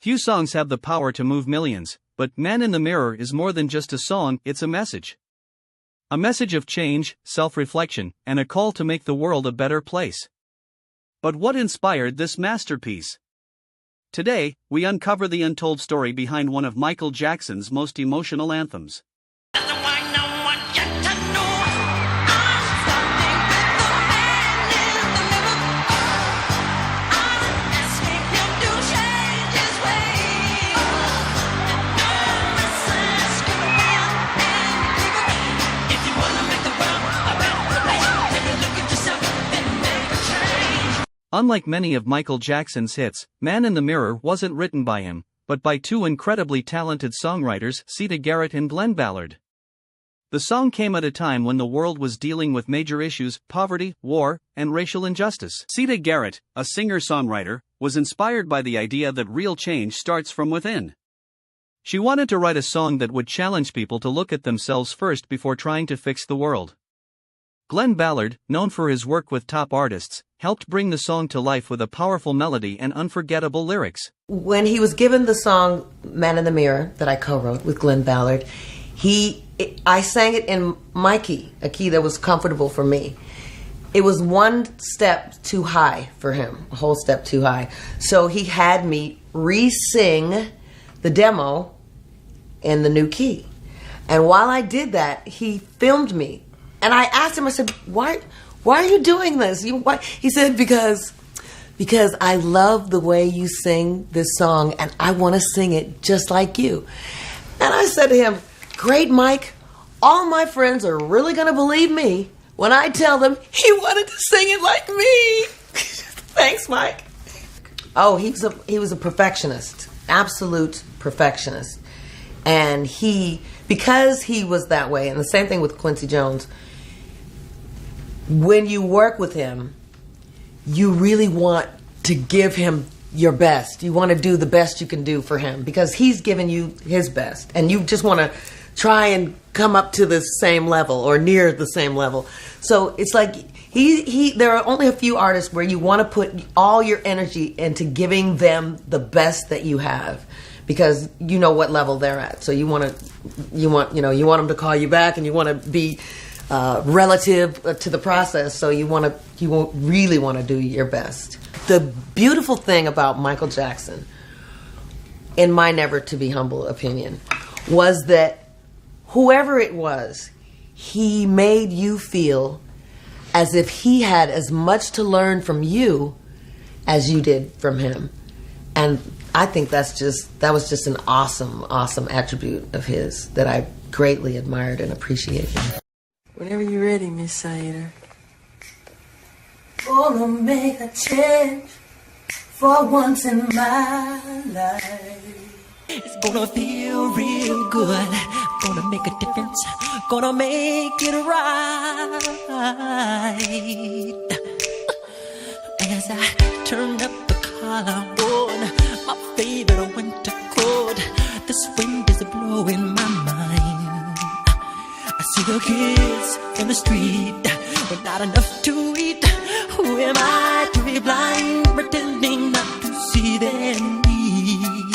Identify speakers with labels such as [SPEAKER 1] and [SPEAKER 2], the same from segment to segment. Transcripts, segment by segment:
[SPEAKER 1] Few songs have the power to move millions, but Man in the Mirror is more than just a song, it's a message. A message of change, self-reflection, and a call to make the world a better place. But what inspired this masterpiece? Today, we uncover the untold story behind one of Michael Jackson's most emotional anthems. Unlike many of Michael Jackson's hits, Man in the Mirror wasn't written by him, but by two incredibly talented songwriters, Siedah Garrett and Glen Ballard. The song came at a time when the world was dealing with major issues: poverty, war, and racial injustice. Siedah Garrett, a singer-songwriter, was inspired by the idea that real change starts from within. She wanted to write a song that would challenge people to look at themselves first before trying to fix the world. Glen Ballard, known for his work with top artists, helped bring the song to life with a powerful melody and unforgettable lyrics.
[SPEAKER 2] When he was given the song Man in the Mirror that I co-wrote with Glen Ballard, I sang it in my key, a key that was comfortable for me. It was one step too high for him, a whole step too high. So he had me re-sing the demo in the new key. And while I did that, he filmed me. And I asked him, I said, why are you doing this? He said, because I love the way you sing this song and I want to sing it just like you. And I said to him, great, Mike, all my friends are really going to believe me when I tell them he wanted to sing it like me. Thanks, Mike. Oh, he was a perfectionist, absolute perfectionist. And because he was that way, and the same thing with Quincy Jones, when you work with him, you really want to give him your best. You want to do the best you can do for him because he's given you his best. And you just want to try and come up to the same level or near the same level. So it's like there are only a few artists where you want to put all your energy into giving them the best that you have, because you know what level they're at. So you want them to call you back, and you want to be relative to the process. So you won't really want to do your best. The beautiful thing about Michael Jackson, in my never to be humble opinion, was that whoever it was, he made you feel as if he had as much to learn from you as you did from him. And I think that was just an awesome attribute of his that I greatly admired and appreciated.
[SPEAKER 3] Whenever you're ready, Miss Siedah. Gonna make a change for once in my life.
[SPEAKER 4] It's gonna feel real good. Gonna make a difference. Gonna make it right. As I turn up the collar on my favorite winter coat, this wind is blowing my mind. I see the kids in the street with not enough to eat. Who am I to be blind, pretending not to see their need?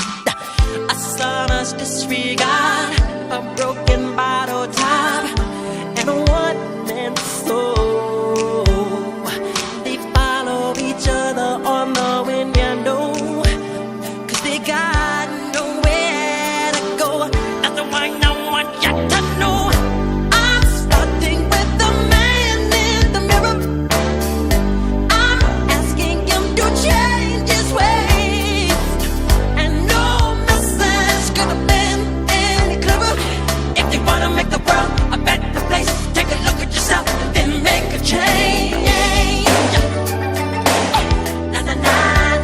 [SPEAKER 4] A sonorous disregard, a broken bottle top, and a one-man soul. They follow each other on the window, 'cause they got nowhere to go. That's the one I want you to know. I'm starting with the man in the mirror. I'm asking him to change his ways, and no message could have been any clearer. If you wanna make the world a better place, take a look at yourself, then make a change. Na na na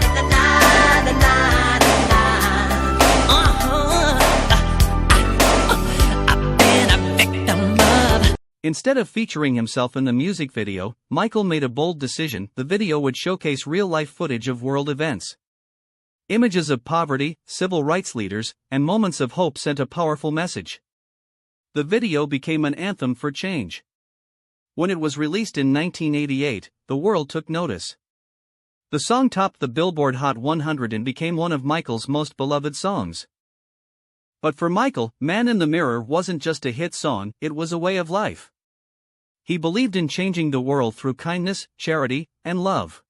[SPEAKER 4] na na na na na. I've been a victim of.
[SPEAKER 1] Instead of featuring himself in the music video, Michael made a bold decision. The video would showcase real-life footage of world events. Images of poverty, civil rights leaders, and moments of hope sent a powerful message. The video became an anthem for change. When it was released in 1988, the world took notice. The song topped the Billboard Hot 100 and became one of Michael's most beloved songs. But for Michael, Man in the Mirror wasn't just a hit song, it was a way of life. He believed in changing the world through kindness, charity, and love.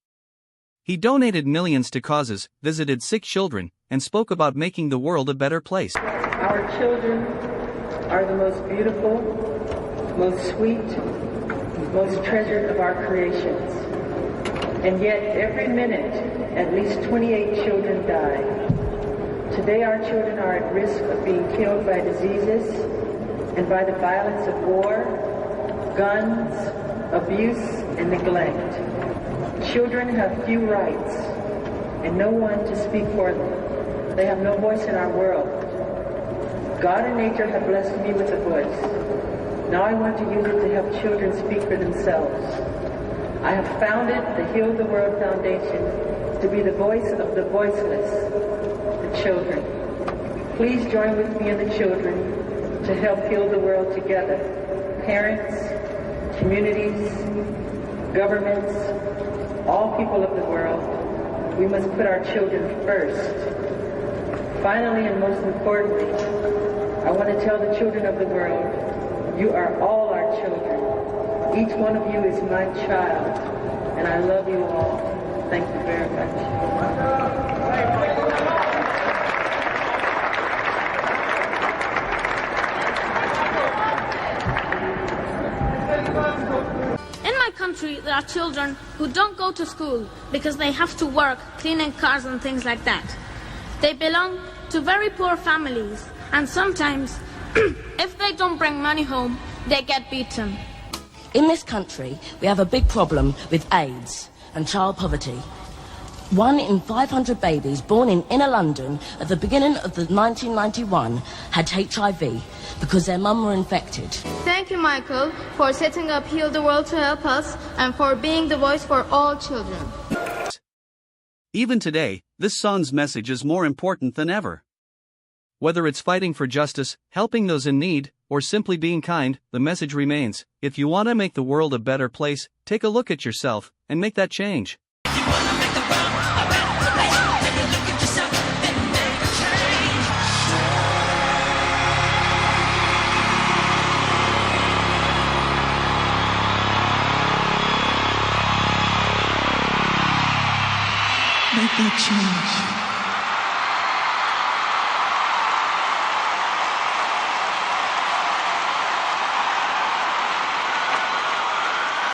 [SPEAKER 1] He donated millions to causes, visited sick children, and spoke about making the world a better place.
[SPEAKER 5] Our children are the most beautiful, most sweet, most treasured of our creations. And yet, every minute, at least 28 children die. Today, our children are at risk of being killed by diseases and by the violence of war, guns, abuse, and neglect. Children have few rights and no one to speak for them. They have no voice in our world. God and nature have blessed me with a voice. Now I want to use it to help children speak for themselves. I have founded the Heal the World Foundation to be the voice of the voiceless, the children. Please join with me and the children to help heal the world together. Parents, communities, governments, all people of the world, we must put our children first. Finally, and most importantly, I want to tell the children of the world, you are all our children. Each one of you is my child, and I love you all. Thank you very much.
[SPEAKER 6] Country, there are children who don't go to school because they have to work cleaning cars and things like that. They belong to very poor families, and sometimes, if they don't bring money home, they get beaten.
[SPEAKER 7] In this country, we have a big problem with AIDS and child poverty. 1 in 500 babies born in inner London at the beginning of the 1991 had HIV because their mum were infected.
[SPEAKER 6] Thank you, Michael, for setting up Heal the World to help us and for being the voice for all children.
[SPEAKER 1] Even today, this song's message is more important than ever. Whether it's fighting for justice, helping those in need, or simply being kind, the message remains: if you want to make the world a better place, take a look at yourself and make that change.
[SPEAKER 4] Make that change.